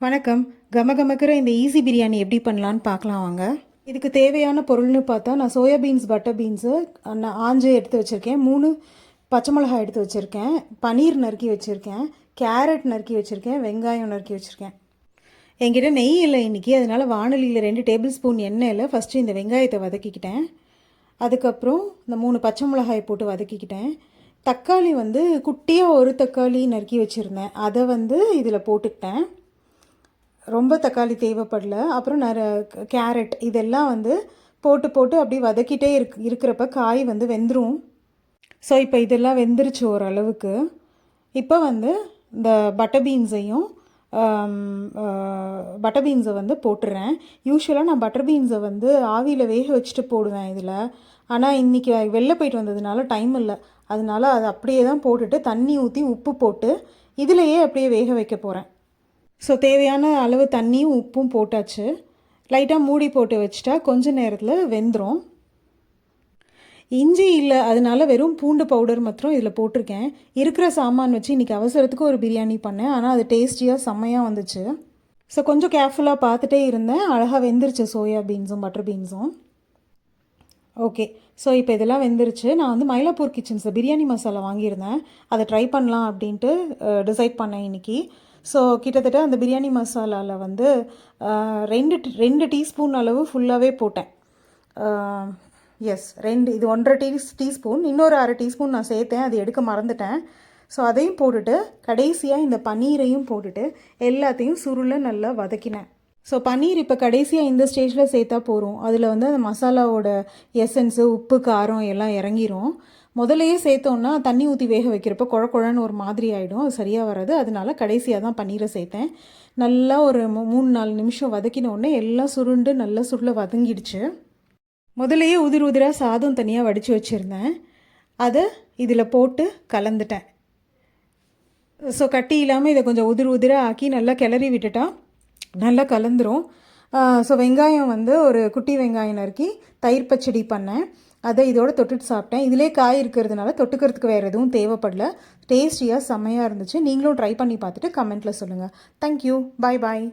வணக்கம். கமகமக்கிற இந்த ஈஸி பிரியாணி எப்படி பண்ணலான்னு பார்க்கலாம் வாங்க. இதுக்கு தேவையான பொருள்னு பார்த்தா நான் சோயா பீன்ஸ், பட்டர் பீன்ஸு நான் ஆஞ்சு எடுத்து வச்சுருக்கேன். 3 பச்சை மிளகாய் எடுத்து வச்சுருக்கேன். பன்னீர் நறுக்கி வச்சுருக்கேன். கேரட் நறுக்கி வச்சுருக்கேன். வெங்காயம் நறுக்கி வச்சுருக்கேன். என்கிட்ட நெய் இல்லை இன்றைக்கி, அதனால் வானொலியில் 2 டேபிள் ஸ்பூன் எண்ணெயில் ஃபஸ்ட்டு இந்த வெங்காயத்தை வதக்கிக்கிட்டேன். அதுக்கப்புறம் இந்த 3 பச்சை மிளகாய் போட்டு வதக்கிக்கிட்டேன். தக்காளி குட்டியாக ஒரு தக்காளி நறுக்கி வச்சுருந்தேன், அதை இதில் போட்டுக்கிட்டேன். ரொம்ப தக்காளி தேவைப்படல. அப்புறம் கேரட் இதெல்லாம் போட்டு அப்படி வதக்கிட்டே இருக்கிறப்ப காய் வெந்துடும். ஸோ இப்போ இதெல்லாம் வெந்துருச்சு ஓரளவுக்கு. இப்போ இந்த பட்டர் பீன்ஸை போட்டுறேன். யூஸ்வலாக நான் பட்டர் பீன்ஸை ஆவியில் வேக வச்சுட்டு போடுவேன் இதில். ஆனால் இன்றைக்கி வெளில போயிட்டு வந்ததுனால டைம் இல்லை, அதனால அதை அப்படியே தான் போட்டுட்டு தண்ணி ஊற்றி உப்பு போட்டு இதிலையே அப்படியே வேக வைக்க போகிறேன். ஸோ தேவையான அளவு தண்ணியும் உப்பும் போட்டாச்சு. லைட்டாக மூடி போட்டு வச்சுட்டா கொஞ்சம் நேரத்தில் வெந்துடும். இஞ்சி இல்லை, அதனால வெறும் பூண்டு பவுடர் மாத்திரம் இதில் போட்டிருக்கேன். இருக்கிற சாமான் வச்சு இன்றைக்கி அவசரத்துக்கு ஒரு பிரியாணி பண்ணேன், ஆனால் அது டேஸ்டியாக செம்மையாக வந்துச்சு. ஸோ கொஞ்சம் கேர்ஃபுல்லாக பார்த்துட்டே இருந்தேன். அழகாக வெந்துருச்சு சோயா பீன்ஸும் பட்டர் பீன்ஸும். ஓகே, ஸோ இப்போ இதெல்லாம் வெந்துருச்சு. நான் மயிலாப்பூர் கிச்சன்ஸில் பிரியாணி மசாலா வாங்கியிருந்தேன், அதை ட்ரை பண்ணலாம் அப்படின்ட்டு டிசைட் பண்ணேன் இன்றைக்கி. ஸோ கிட்டத்தட்ட அந்த பிரியாணி மசாலாவில் 2 டீஸ்பூன் அளவு ஃபுல்லாகவே போட்டேன். எஸ், 2, இது 1.5 டீஸ்பூன், இன்னொரு 1/2 டீஸ்பூன் நான் சேர்த்தேன், அது எடுக்க மறந்துட்டேன். ஸோ அதையும் போட்டுட்டு கடைசியாக இந்த பன்னீரையும் போட்டுட்டு எல்லாத்தையும் சுருள நல்லா வதக்கினேன். ஸோ பன்னீர் இப்போ கடைசியாக இந்த ஸ்டேஜில் சேர்த்தா போகிறோம். அதில் அந்த மசாலாவோட எசன்ஸு, உப்பு, காரம் எல்லாம் இறங்கிரும். முதலையே சேர்த்தோன்னா தண்ணி ஊற்றி வேக வைக்கிறப்ப குழன்னு ஒரு மாதிரி ஆகிடும், அது சரியாக வராது. அதனால கடைசியாக தான் பன்னீரை சேர்த்தேன். நல்லா ஒரு 3-4 நிமிஷம் வதக்கினோடனே எல்லாம் சுருண்டு நல்லா சுருள வதங்கிடுச்சு. முதலையே உதிராக சாதம் தனியாக வடித்து வச்சுருந்தேன், அதை இதில் போட்டு கலந்துட்டேன். ஸோ கட்டி இல்லாமல் இதை கொஞ்சம் உதிராக ஆக்கி நல்லா கிளறி விட்டுட்டா நல்லா கலந்துரும். ஸோ வெங்காயம் ஒரு குட்டி வெங்காயம் நறுக்கி தயிர் பச்சடி பண்ணேன், அதை இதோட தொட்டுட்டு சாப்பிட்டேன். இதிலே காய் இருக்கிறதுனால தொட்டுக்கிறதுக்கு வேறு எதுவும் தேவைப்படல. டேஸ்டியாக செம்மையாக இருந்துச்சு. நீங்களும் ட்ரை பண்ணி பார்த்துட்டு கமெண்ட்டில் சொல்லுங்கள். தேங்க்யூ, பாய் பாய்.